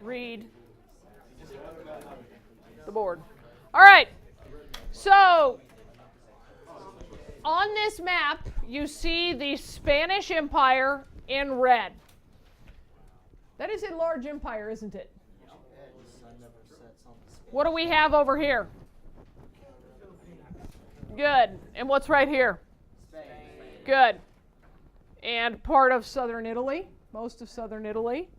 read the board. All right. So on this map, you see the Spanish Empire in red. That is a large empire, isn't it? What do we have over here? Good. And what's right here? Good. And part of southern Italy, most of southern Italy.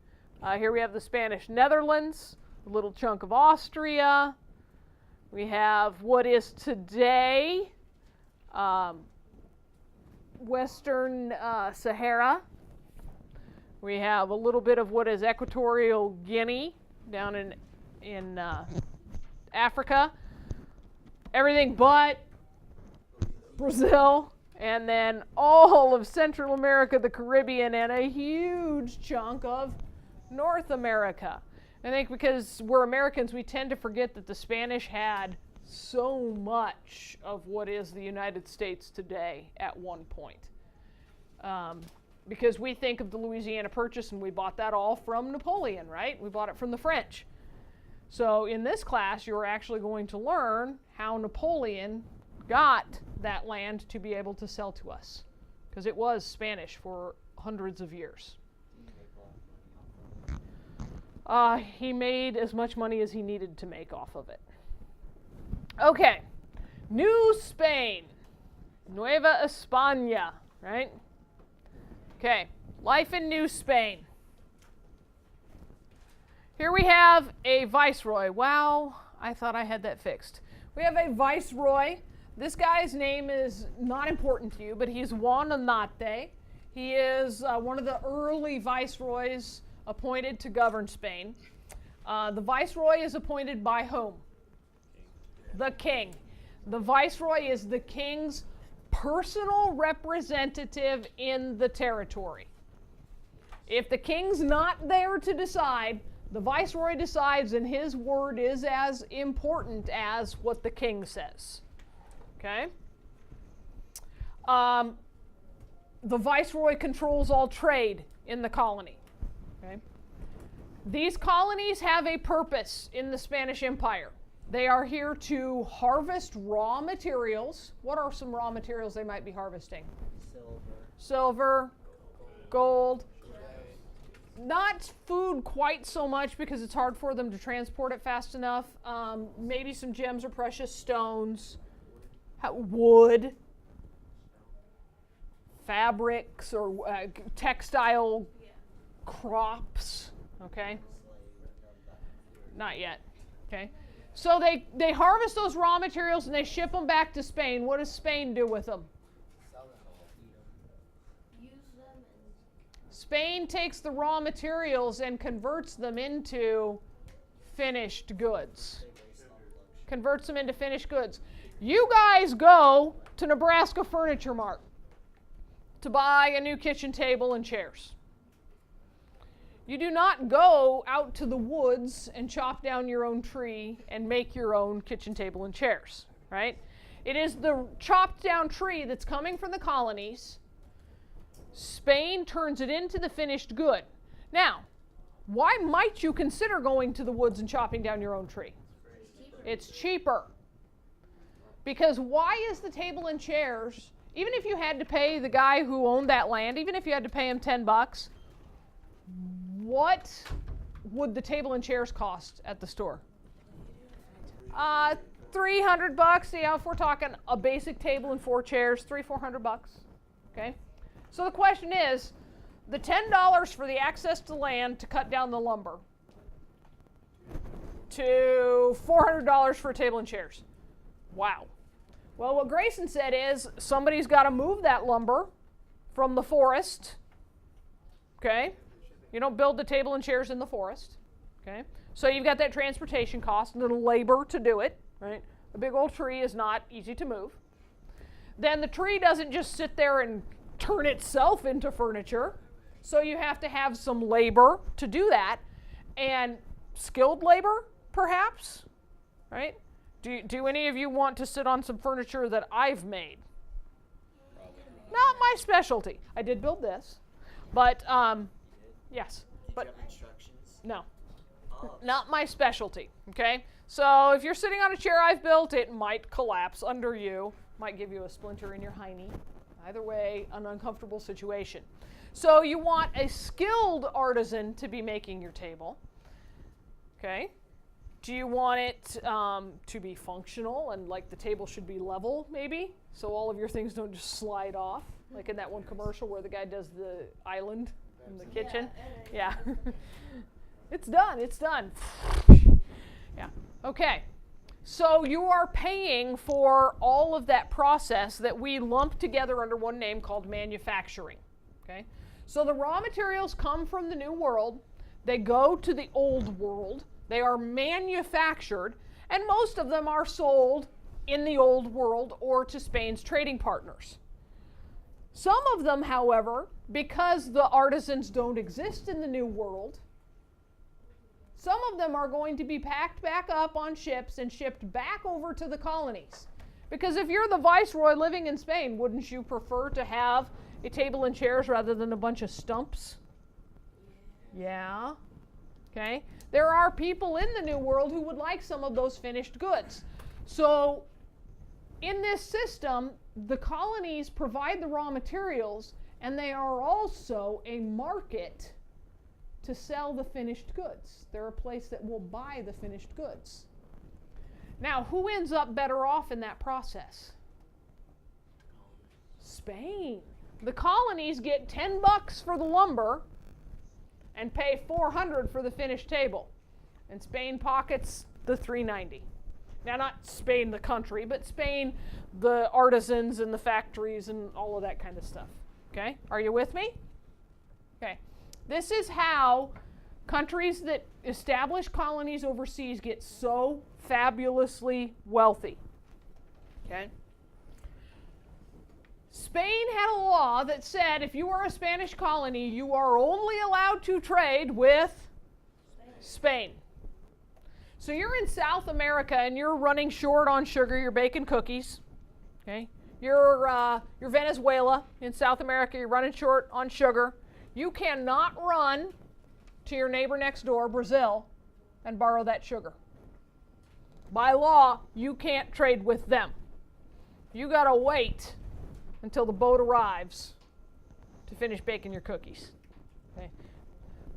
Here we have the Spanish Netherlands, a little chunk of Austria. We have what is today Western Sahara. We have a little bit of what is Equatorial Guinea down in Africa. Everything but Brazil. And then all of Central America, the Caribbean, and a huge chunk of North America. I think because we're Americans, we tend to forget that the Spanish had so much of what is the United States today at one point. Because we think of the Louisiana Purchase, and we bought that all from Napoleon, right? We bought it from the French. So in this class, you're actually going to learn how Napoleon got that land to be able to sell to us, because it was Spanish for hundreds of years. He made as much money as he needed to make off of it. Okay, New Spain, Nueva España, right? Okay, life in New Spain. Here we have a viceroy. Wow, I thought I had that fixed. We have a viceroy. This guy's name is not important to you, but he's Juan Onate. He is one of the early viceroys appointed to govern Spain. The viceroy is appointed by whom? The king. The viceroy is the king's personal representative in the territory. If the king's not there to decide, the viceroy decides, and his word is as important as what the king says. Okay? The viceroy controls all trade in the colony. Okay? These colonies have a purpose in the Spanish Empire. They are here to harvest raw materials. What are some raw materials they might be harvesting? Silver, gold. Not food quite so much, because it's hard for them to transport it fast enough. Maybe some gems or precious stones. Wood. Fabrics or textile crops. Okay? Not yet. Okay? So they harvest those raw materials and they ship them back to Spain. What does Spain do with them? Spain takes the raw materials and converts them into finished goods. Converts them into finished goods. You guys go to Nebraska Furniture Mart to buy a new kitchen table and chairs. You do not go out to the woods and chop down your own tree and make your own kitchen table and chairs, right? It is the chopped down tree that's coming from the colonies. Spain turns it into the finished good. Now, why might you consider going to the woods and chopping down your own tree? It's cheaper. Because why is the table and chairs, even if you had to pay the guy who owned that land, even if you had to pay him $10, what would the table and chairs cost at the store? $300. Yeah, if we're talking a basic table and 4 chairs, $300-400. Okay. So the question is, the $10 for the access to land to cut down the lumber, to $400 for a table and chairs. Wow. Well, what Grayson said is somebody's got to move that lumber from the forest. Okay. You don't build the table and chairs in the forest. Okay. So you've got that transportation cost and the labor to do it. Right. A big old tree is not easy to move. Then the tree doesn't just sit there and turn itself into furniture. So you have to have some labor to do that. And skilled labor, perhaps. Right? Do any of you want to sit on some furniture that I've made? Not my specialty. I did build this. But, yes. Did you have instructions? No. Not my specialty, okay? So if you're sitting on a chair I've built, it might collapse under you, might give you a splinter in your hiney. Either way, an uncomfortable situation. So you want a skilled artisan to be making your table, okay? Do you want it to be functional and like the table should be level, maybe? So all of your things don't just slide off, like in that one commercial where the guy does the island in the kitchen. Yeah. It's done, it's done. Yeah, okay. So you are paying for all of that process that we lump together under one name called manufacturing, okay? So the raw materials come from the New World, they go to the Old World, they are manufactured, and most of them are sold in the Old World or to Spain's trading partners. Some of them, however, because the artisans don't exist in the New World, some of them are going to be packed back up on ships and shipped back over to the colonies. Because if you're the viceroy living in Spain, wouldn't you prefer to have a table and chairs rather than a bunch of stumps? Yeah. Okay. There are people in the New World who would like some of those finished goods. So in this system, the colonies provide the raw materials, and they are also a market to sell the finished goods. They're a place that will buy the finished goods. Now, who ends up better off in that process? Spain. The colonies get $10 for the lumber and pay $400 for the finished table. And Spain pockets the $390. Now, not Spain the country, but Spain the artisans and the factories and all of that kind of stuff. Okay? Are you with me? Okay. This is how countries that establish colonies overseas get so fabulously wealthy. Okay? Spain had a law that said if you are a Spanish colony, you are only allowed to trade with Spain. So you're in South America and you're running short on sugar, you're baking cookies. Okay? You're Venezuela in South America, you're running short on sugar. You cannot run to your neighbor next door, Brazil, and borrow that sugar. By law, you can't trade with them. You got to wait until the boat arrives to finish baking your cookies. Okay.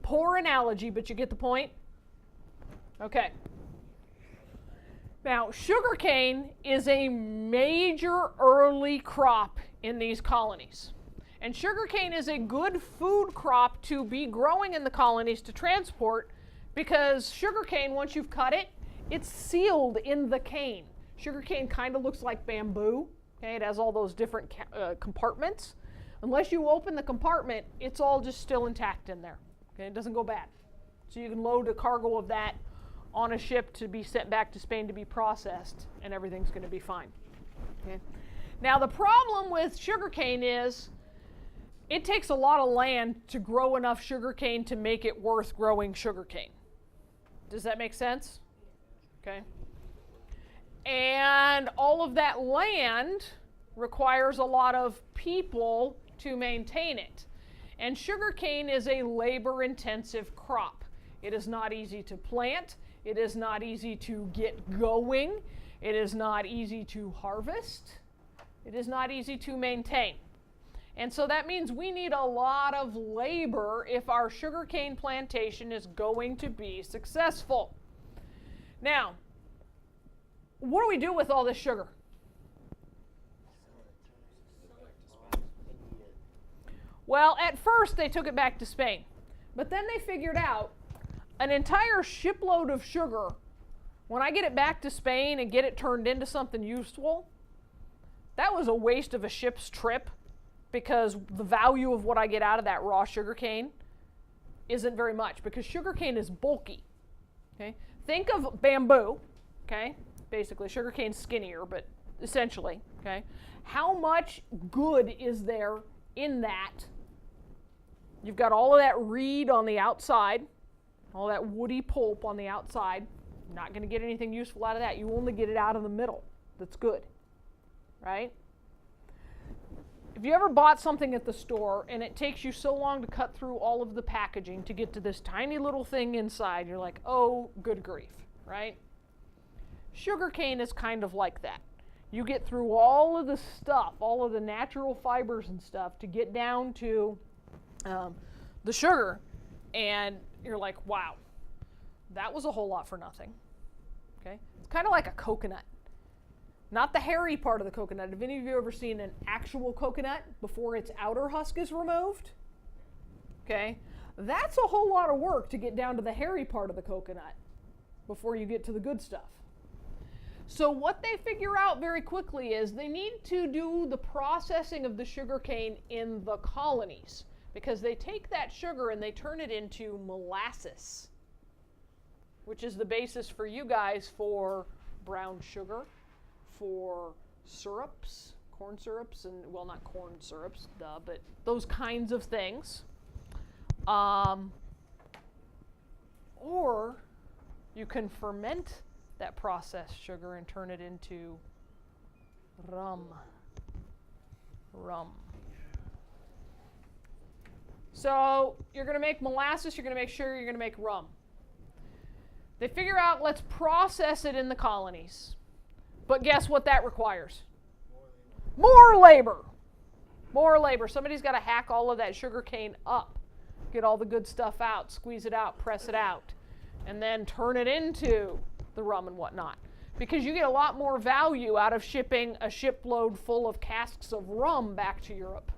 Poor analogy, but you get the point? Okay. Now, sugarcane is a major early crop in these colonies. And sugarcane is a good food crop to be growing in the colonies to transport because sugarcane, once you've cut it, it's sealed in the cane. Sugarcane kind of looks like bamboo. Okay? It has all those different compartments. Unless you open the compartment, it's all just still intact in there. Okay? It doesn't go bad. So you can load a cargo of that on a ship to be sent back to Spain to be processed, and everything's going to be fine. Okay? Now, the problem with sugarcane is it takes a lot of land to grow enough sugarcane to make it worth growing sugarcane. Does that make sense? Okay. And all of that land requires a lot of people to maintain it. And sugarcane is a labor-intensive crop. It is not easy to plant. It is not easy to get going. It is not easy to harvest. It is not easy to maintain. And so that means we need a lot of labor if our sugarcane plantation is going to be successful. Now, what do we do with all this sugar? Well, at first they took it back to Spain, but then they figured out an entire shipload of sugar, when I get it back to Spain and get it turned into something useful, that was a waste of a ship's trip because the value of what I get out of that raw sugar cane isn't very much because sugar cane is bulky. Okay? Think of bamboo, okay? Basically, sugar cane's skinnier, but essentially, okay? How much good is there in that? You've got all of that reed on the outside, all that woody pulp on the outside. You're not going to get anything useful out of that. You only get it out of the middle that's good, right? If you ever bought something at the store and it takes you so long to cut through all of the packaging to get to this tiny little thing inside, you're like, oh, good grief, right? Sugarcane is kind of like that. You get through all of the stuff, all of the natural fibers and stuff to get down to the sugar, and you're like, wow, that was a whole lot for nothing. Okay? It's kind of like a coconut. Not the hairy part of the coconut. Have any of you ever seen an actual coconut before its outer husk is removed? Okay? That's a whole lot of work to get down to the hairy part of the coconut before you get to the good stuff. So what they figure out very quickly is they need to do the processing of the sugarcane in the colonies, because they take that sugar and they turn it into molasses, which is the basis for you guys for brown sugar, for syrups, corn syrups, and, well, not corn syrups, duh, but those kinds of things. Or you can ferment that processed sugar and turn it into rum. So you're going to make molasses, you're going to make sugar, you're going to make rum. They figure out, let's process it in the colonies. But guess what that requires? More labor. More labor. Somebody's got to hack all of that sugar cane up, get all the good stuff out, squeeze it out, press it out, and then turn it into the rum and whatnot. Because you get a lot more value out of shipping a shipload full of casks of rum back to Europe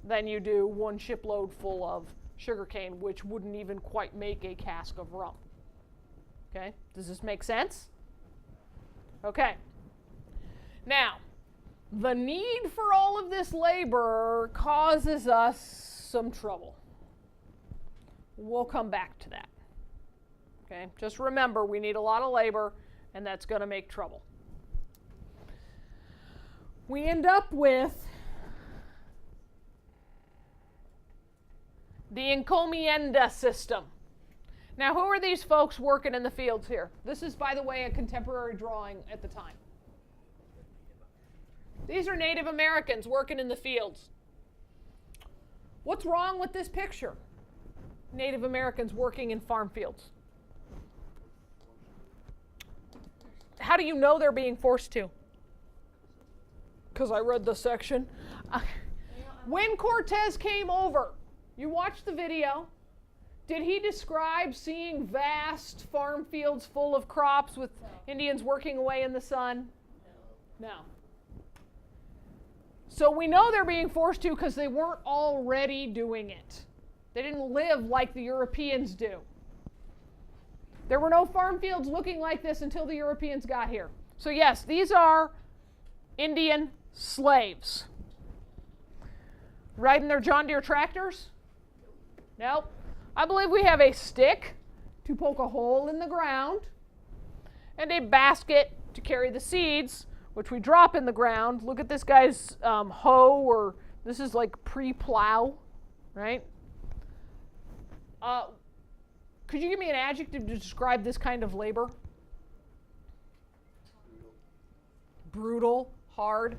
than you do one shipload full of sugar cane, which wouldn't even quite make a cask of rum. Okay? Does this make sense? Okay. Now, the need for all of this labor causes us some trouble. We'll come back to that. Okay? Just remember, we need a lot of labor, and that's going to make trouble. We end up with the encomienda system. Now, who are these folks working in the fields here? This is, by the way, a contemporary drawing at the time. These are Native Americans working in the fields. What's wrong with this picture? Native Americans working in farm fields. How do you know they're being forced to? Because I read the section. When Cortez came over, you watched the video. Did he describe seeing vast farm fields full of crops with Indians working away in the sun? No. So we know they're being forced to because they weren't already doing it. They didn't live like the Europeans do. There were no farm fields looking like this until the Europeans got here. So yes, these are Indian slaves. Riding their John Deere tractors? Nope. I believe we have a stick to poke a hole in the ground and a basket to carry the seeds, which we drop in the ground. Look at this guy's hoe, or this is like pre-plow, right? Could you give me an adjective to describe this kind of labor? Brutal, hard.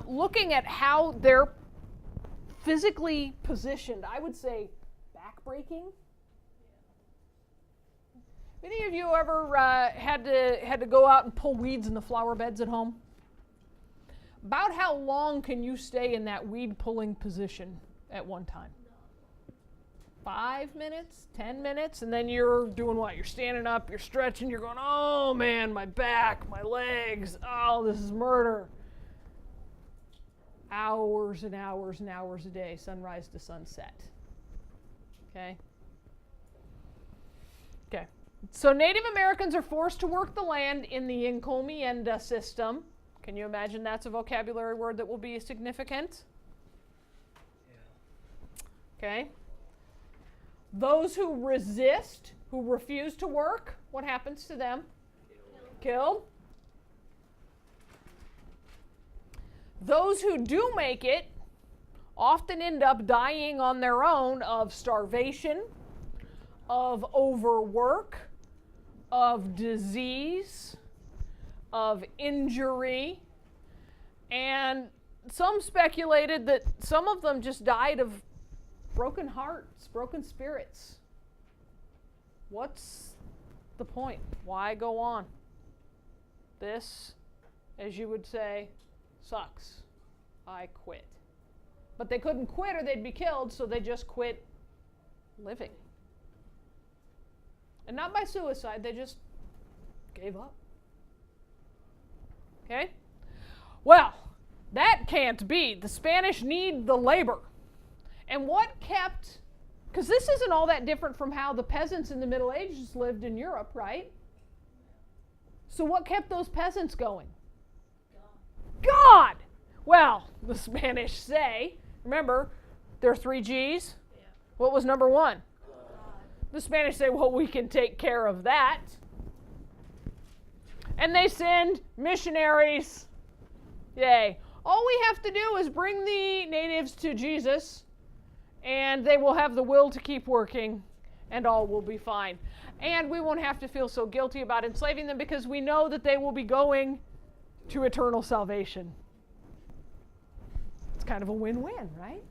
Looking at how they're physically positioned, I would say backbreaking. Any of you ever had to go out and pull weeds in the flower beds at home? About how long can you stay in that weed pulling position at one time? 5 minutes, 10 minutes, and then you're doing what? You're standing up, you're stretching, you're going, oh man, my back, my legs, oh, this is murder. Hours and hours and hours a day, sunrise to sunset. Okay? Okay. So Native Americans are forced to work the land in the encomienda system. Can you imagine that's a vocabulary word that will be significant? Yeah. Okay. Those who resist, who refuse to work, what happens to them? Killed. Those who do make it often end up dying on their own of starvation, of overwork, of disease, of injury, and some speculated that some of them just died of broken hearts, broken spirits. What's the point? Why go on? This, as you would say, sucks. I quit. But they couldn't quit or they'd be killed, so they just quit living. And not by suicide, they just gave up. Okay? Well, that can't be. The Spanish need the labor. And what kept, because this isn't all that different from how the peasants in the Middle Ages lived in Europe, right? So what kept those peasants going? God! Well, the Spanish say, remember, there are 3 G's. Yeah. What was number 1? The Spanish say, well, we can take care of that. And they send missionaries. Yay. All we have to do is bring the natives to Jesus, and they will have the will to keep working, and all will be fine. And we won't have to feel so guilty about enslaving them because we know that they will be going to eternal salvation. It's kind of a win-win, right?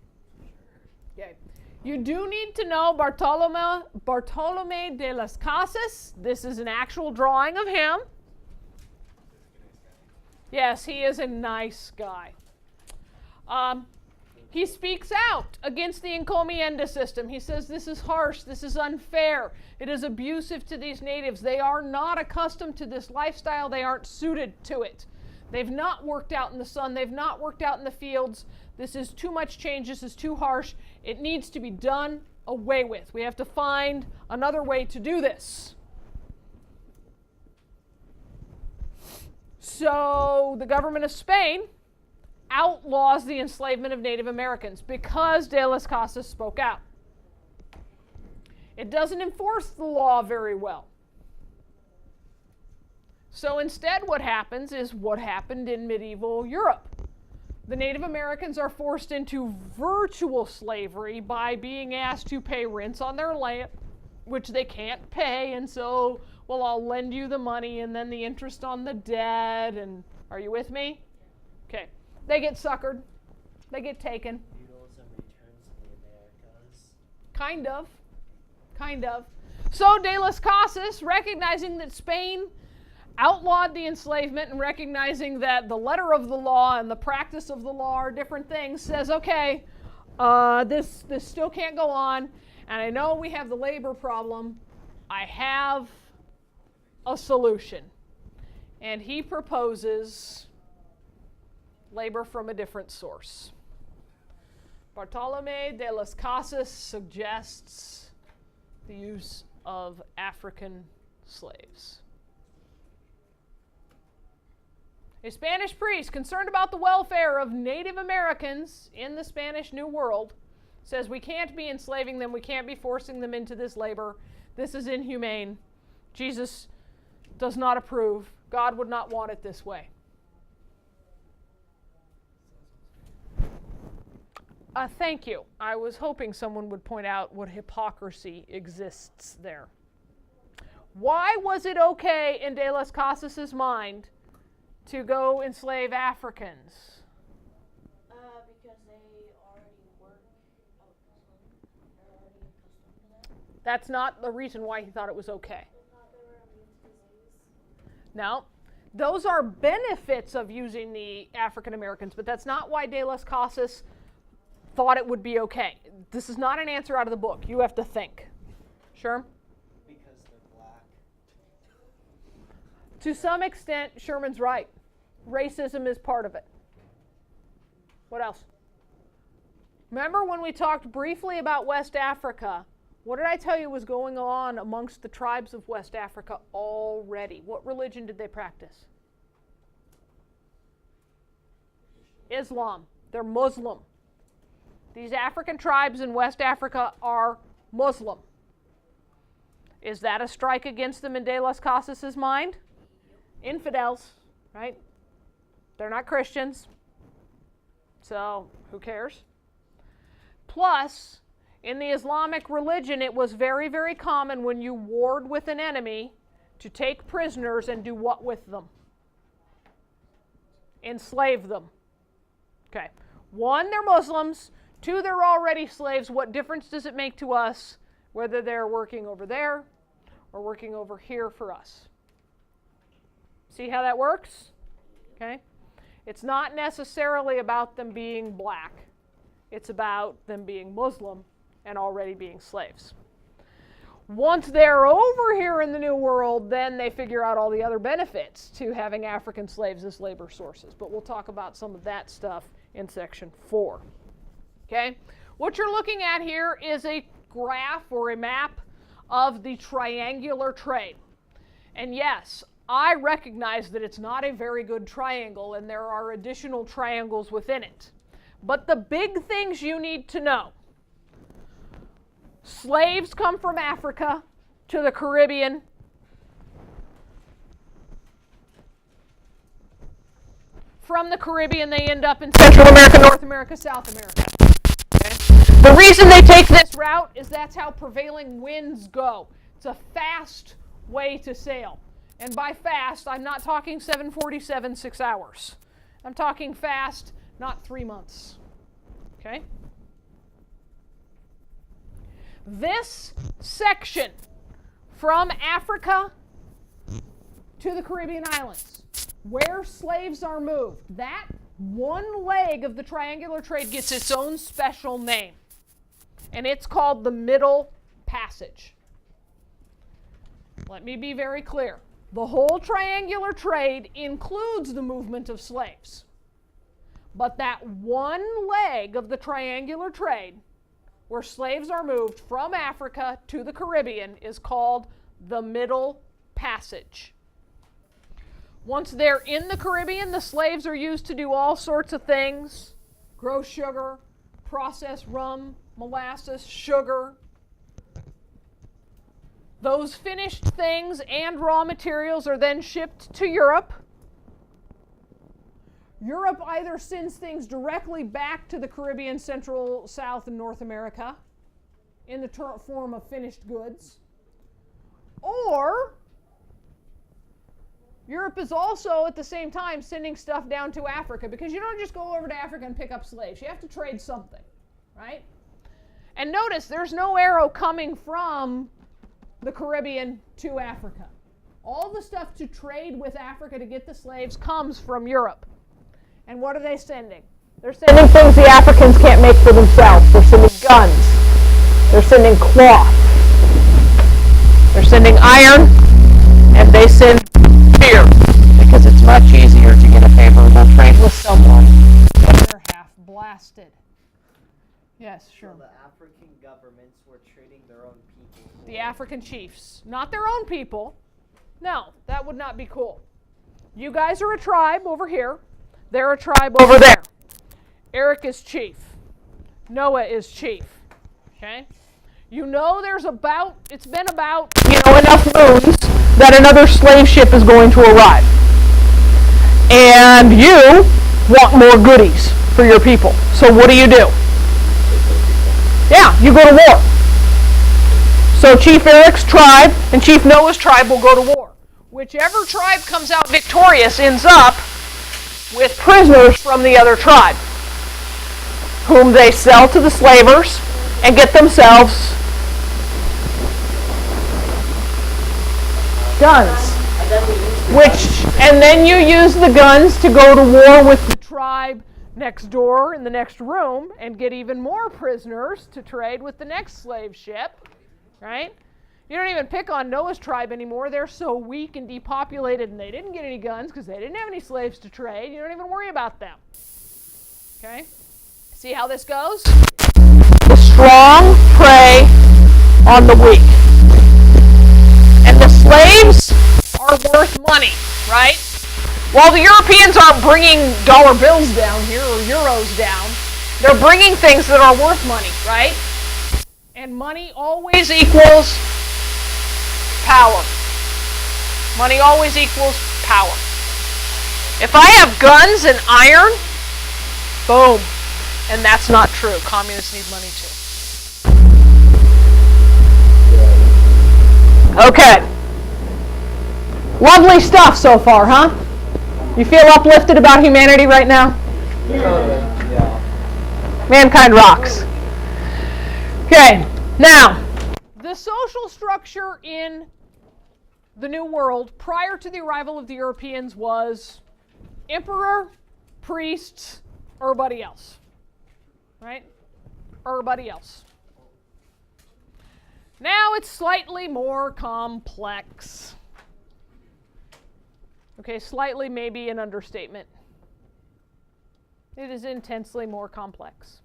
Okay. You do need to know Bartolome de las Casas. This is an actual drawing of him. Yes, he is a nice guy. He speaks out against the encomienda system. He says this is harsh, this is unfair, it is abusive to these natives. They are not accustomed to this lifestyle, they aren't suited to it. They've not worked out in the sun, they've not worked out in the fields. This is too much change, this is too harsh. It needs to be done away with. We have to find another way to do this. So the government of Spain outlaws the enslavement of Native Americans because de las Casas spoke out. It doesn't enforce the law very well. So instead what happens is what happened in medieval Europe. The Native Americans are forced into virtual slavery by being asked to pay rents on their land, which they can't pay, and so, well, I'll lend you the money and then the interest on the debt, and are you with me? Okay. They get suckered. They get taken. Feudalism returns to the Americas. Kind of. Kind of. So de las Casas, recognizing that Spain outlawed the enslavement and recognizing that the letter of the law and the practice of the law are different things, says, okay, this still can't go on, and I know we have the labor problem. I have a solution. And he proposes labor from a different source. Bartolome de las Casas suggests the use of African slaves. A Spanish priest concerned about the welfare of Native Americans in the Spanish New World says we can't be enslaving them, we can't be forcing them into this labor. This is inhumane. Jesus does not approve. God would not want it this way. Thank you. I was hoping someone would point out what hypocrisy exists there. Why was it okay in de las Casas' mind to go enslave Africans? Because they already work out in the sun. They're already accustomed to that. That's not the reason why he thought it was okay. They thought they were immune to disease. No. Those are benefits of using the African Americans, but that's not why de las Casas thought it would be okay. This is not an answer out of the book. You have to think. Sure? Because they're black. To some extent, Sherman's right. Racism is part of it. What else? Remember when we talked briefly about West Africa? What did I tell you was going on amongst the tribes of West Africa already? What religion did they practice? Islam. They're Muslim. These African tribes in West Africa are Muslim. Is that a strike against them in de las Casas' mind? Infidels, right? They're not Christians. So, who cares? Plus, in the Islamic religion, it was very, very common when you warred with an enemy to take prisoners and do what with them? Enslave them. Okay. 1, they're Muslims. 2, they're already slaves. What difference does it make to us whether they're working over there or working over here for us? See how that works? Okay. It's not necessarily about them being black. It's about them being Muslim and already being slaves. Once they're over here in the New World, then they figure out all the other benefits to having African slaves as labor sources. But we'll talk about some of that stuff in section 4. Okay? What you're looking at here is a graph or a map of the triangular trade. And yes, I recognize that it's not a very good triangle and there are additional triangles within it. But the big things you need to know: slaves come from Africa to the Caribbean. From the Caribbean, they end up in Central America, North America, South America. Okay? The reason they take this route is that's how prevailing winds go. It's a fast way to sail. And by fast, I'm not talking 747, 6 hours. I'm talking fast, not 3 months. Okay? This section from Africa to the Caribbean islands, where slaves are moved, that one leg of the triangular trade gets its own special name. And it's called the Middle Passage. Let me be very clear. The whole triangular trade includes the movement of slaves. But that one leg of the triangular trade, where slaves are moved from Africa to the Caribbean, is called the Middle Passage. Once they're in the Caribbean, the slaves are used to do all sorts of things: grow sugar, process rum, molasses, sugar. Those finished things and raw materials are then shipped to Europe. Europe either sends things directly back to the Caribbean, Central, South, and North America in the form of finished goods, or Europe is also at the same time sending stuff down to Africa, because you don't just go over to Africa and pick up slaves. You have to trade something, right? And notice there's no arrow coming from the Caribbean to Africa. All the stuff to trade with Africa to get the slaves comes from Europe. And what are they sending? They're sending things the Africans can't make for themselves. They're sending guns. They're sending cloth. They're sending iron. And they send beer, because it's much easier to get a favorable trade with someone when they're half blasted. Yes, sure. So the African governments were trading their own people. The African chiefs. Not their own people. No, that would not be cool. You guys are a tribe over here. They're a tribe over there. Eric is chief. Noah is chief. Okay? You know it's been about, enough moons that another slave ship is going to arrive. And you want more goodies for your people. So what do? Yeah, you go to war. So Chief Eric's tribe and Chief Noah's tribe will go to war. Whichever tribe comes out victorious ends up with prisoners from the other tribe, whom they sell to the slavers and get themselves guns. And then you use the guns to go to war with the tribe next door in the next room and get even more prisoners to trade with the next slave ship, right? You don't even pick on Noah's tribe anymore. They're so weak and depopulated, and they didn't get any guns because they didn't have any slaves to trade. You don't even worry about them. Okay? See how this goes? The strong prey on the weak. And the slaves are worth money, right? While the Europeans aren't bringing dollar bills down here or euros down, they're bringing things that are worth money, right? And money always equals power. Money always equals power. If I have guns and iron, boom. And that's not true. Communists need money too. Okay. Lovely stuff so far, huh? You feel uplifted about humanity right now? Yeah. Mankind rocks. Okay, now, the social structure in the New World prior to the arrival of the Europeans was emperor, priests, everybody else. Right? Everybody else. Now it's slightly more complex. Okay, slightly may be an understatement. It is intensely more complex.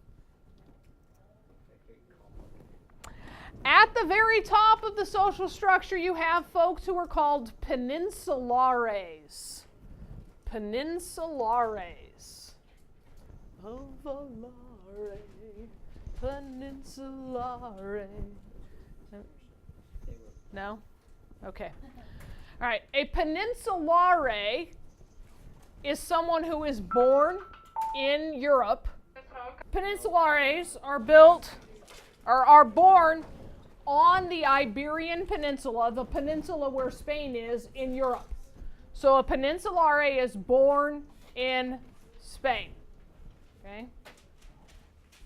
At the very top of the social structure, you have folks who are called peninsulares. Peninsulares. Volare, peninsulare. No? Okay. All right. A peninsulare is someone who is born in Europe. Peninsulares are born on the Iberian Peninsula, the peninsula where Spain is in Europe. So a peninsulare is born in Spain. Okay?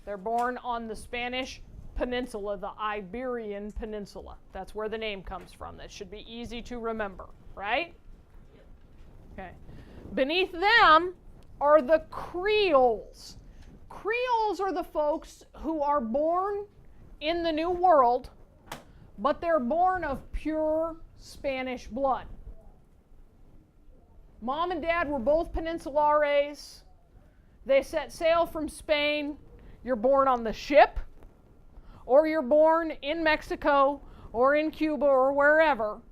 They're born on the Spanish Peninsula, the Iberian Peninsula. That's where the name comes from. That should be easy to remember, right? Okay. Beneath them are the Creoles. Creoles are the folks who are born in the New World, but they're born of pure Spanish blood. Mom and Dad were both peninsulares. They set sail from Spain. You're born on the ship, or you're born in Mexico, or in Cuba, or wherever.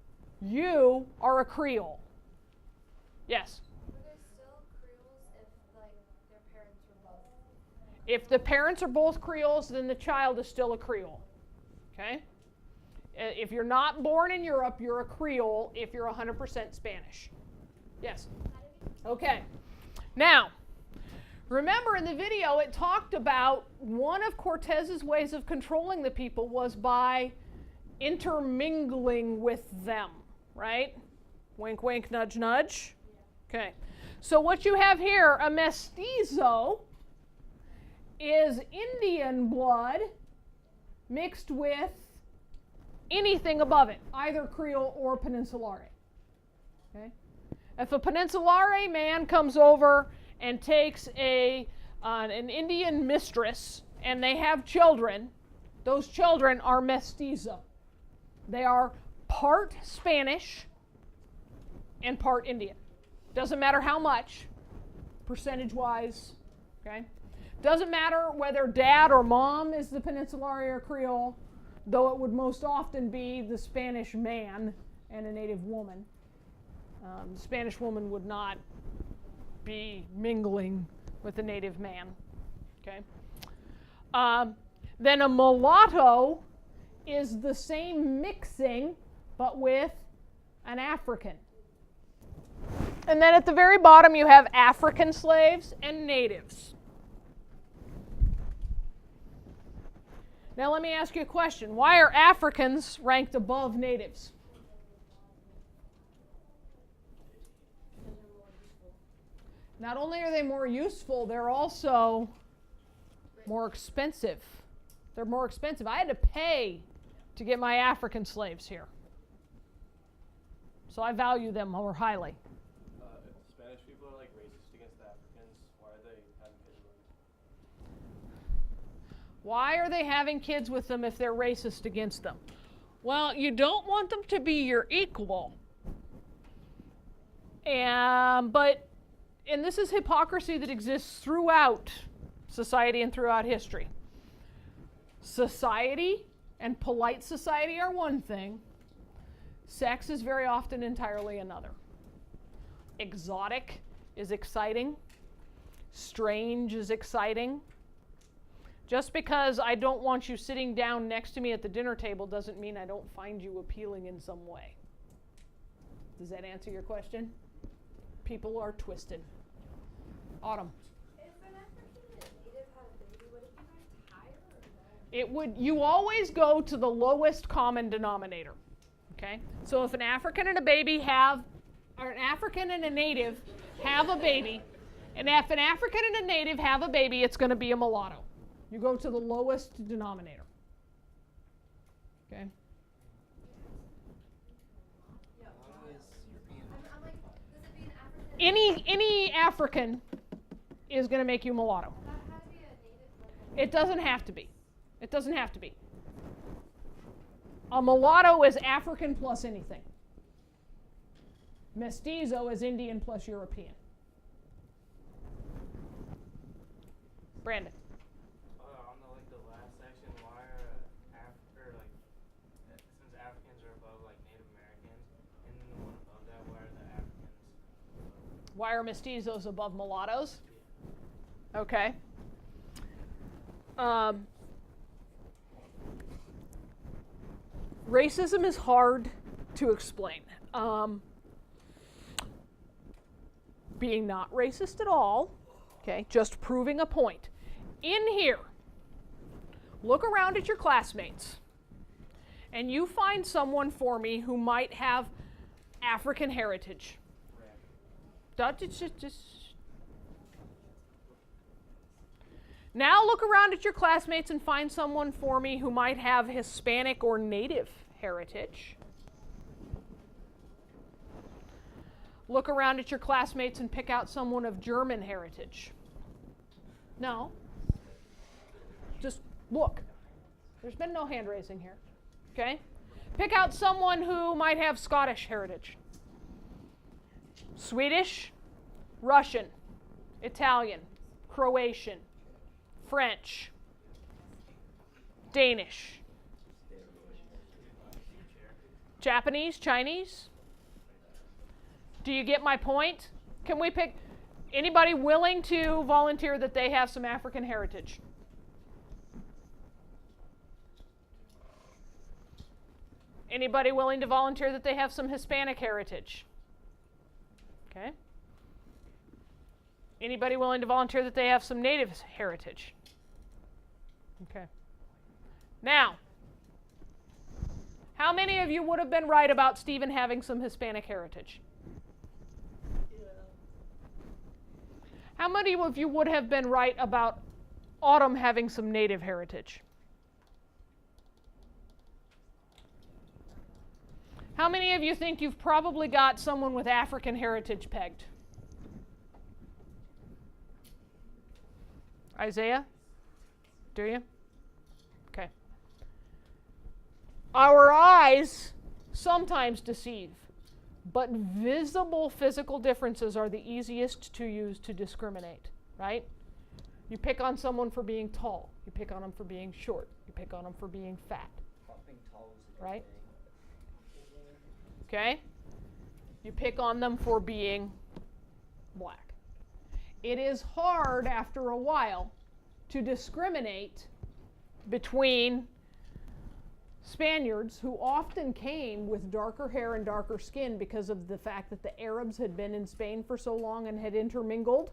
You are a Creole. Yes? Were there still Creoles if, like, their parents were both? If the parents are both Creoles, then the child is still a Creole. Okay? If you're not born in Europe, you're a Creole if you're 100% Spanish. Yes? Okay. Now, remember in the video it talked about one of Cortez's ways of controlling the people was by intermingling with them, right? Wink, wink, nudge, nudge. Okay. So what you have here, a mestizo, is Indian blood mixed with anything above it, either Creole or Peninsulare. Okay? If a Peninsulare man comes over and takes an Indian mistress and they have children, those children are mestizo. They are part Spanish and part Indian. Doesn't matter how much, percentage-wise, okay? Doesn't matter whether dad or mom is the Peninsulare or Creole, though it would most often be the Spanish man and a native woman. The Spanish woman would not be mingling with the native man, okay? Then a mulatto is the same mixing, but with an African. And then at the very bottom you have African slaves and natives. Now let me ask you a question. Why are Africans ranked above natives? Not only are they more useful, they're also more expensive. They're more expensive. I had to pay to get my African slaves here. So I value them more highly. If Spanish people are like racist against the Africans, why are they having kids with them? Why are they having kids with them if they're racist against them? Well, you don't want them to be your equal. And this is hypocrisy that exists throughout society and throughout history. Society and polite society are one thing. Sex is very often entirely another. Exotic is exciting. Strange is exciting. Just because I don't want you sitting down next to me at the dinner table doesn't mean I don't find you appealing in some way. Does that answer your question? People are twisted. Autumn. If an African and a native had a baby, would it be ranked higher or lower? It would. You always go to the lowest common denominator. Okay? So if an African and a baby or an African and a native have a baby, and if an African and a native have a baby, it's going to be a mulatto. You go to the lowest denominator. Okay? I'm like, does it be an African? Any African is going to make you mulatto. How to be a native? It doesn't have to be. It doesn't have to be. A mulatto is African plus anything. Mestizo is Indian plus European. Brandon. On the last section, why are since Africans are above Native Americans, and then the one above that, why are the Africans? Why are mestizos above mulattoes? Okay. Racism is hard to explain. Being not racist at all, okay, just proving a point. In here, look around at your classmates, and you find someone for me who might have African heritage. Now look around at your classmates and find someone for me who might have Hispanic or Native heritage. Look around at your classmates and pick out someone of German heritage. No. Just look. There's been no hand raising here. Okay? Pick out someone who might have Scottish heritage. Swedish, Russian, Italian, Croatian, French, Danish, Japanese, Chinese. Do you get my point? Can we pick anybody willing to volunteer that they have some African heritage? Anybody willing to volunteer that they have some Hispanic heritage? Okay. Anybody willing to volunteer that they have some Native heritage? Okay. Now, how many of you would have been right about Stephen having some Hispanic heritage? How many of you would have been right about Autumn having some Native heritage? How many of you think you've probably got someone with African heritage pegged? Isaiah? Do you? Okay. Our eyes sometimes deceive, but visible physical differences are the easiest to use to discriminate, right? You pick on someone for being tall. You pick on them for being short. You pick on them for being fat. Being tall is a good Right? thing. Okay? You pick on them for being black. It is hard after a while to discriminate between Spaniards who often came with darker hair and darker skin because of the fact that the Arabs had been in Spain for so long and had intermingled.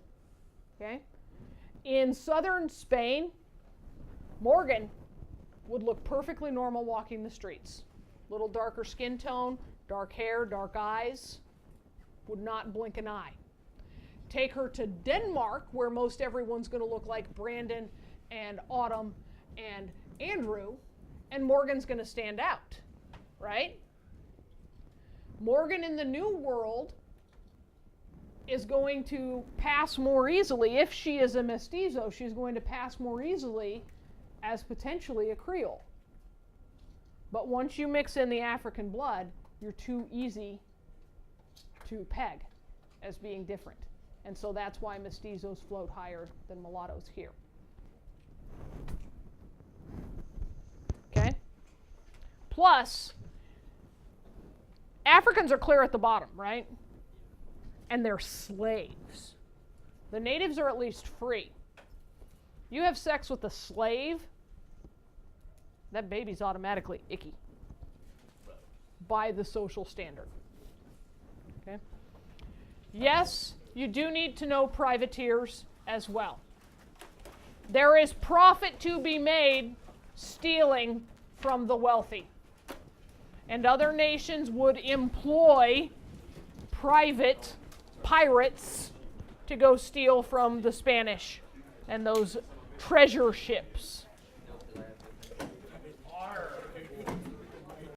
Okay? In southern Spain, Morgan would look perfectly normal walking the streets. Little darker skin tone, dark hair, dark eyes, would not blink an eye. Take her to Denmark, where most everyone's going to look like Brandon and Autumn and Andrew, and Morgan's going to stand out, right? Morgan in the New World is going to pass more easily. If she is a mestizo, she's going to pass more easily as potentially a Creole. But once you mix in the African blood, you're too easy to peg as being different. And so that's why mestizos float higher than mulattoes here. Okay? Plus, Africans are clear at the bottom, right? And they're slaves. The natives are at least free. You have sex with a slave, that baby's automatically icky by the social standard. Okay? Yes, you do need to know privateers as well. There is profit to be made stealing from the wealthy. And other nations would employ pirates to go steal from the Spanish and those treasure ships.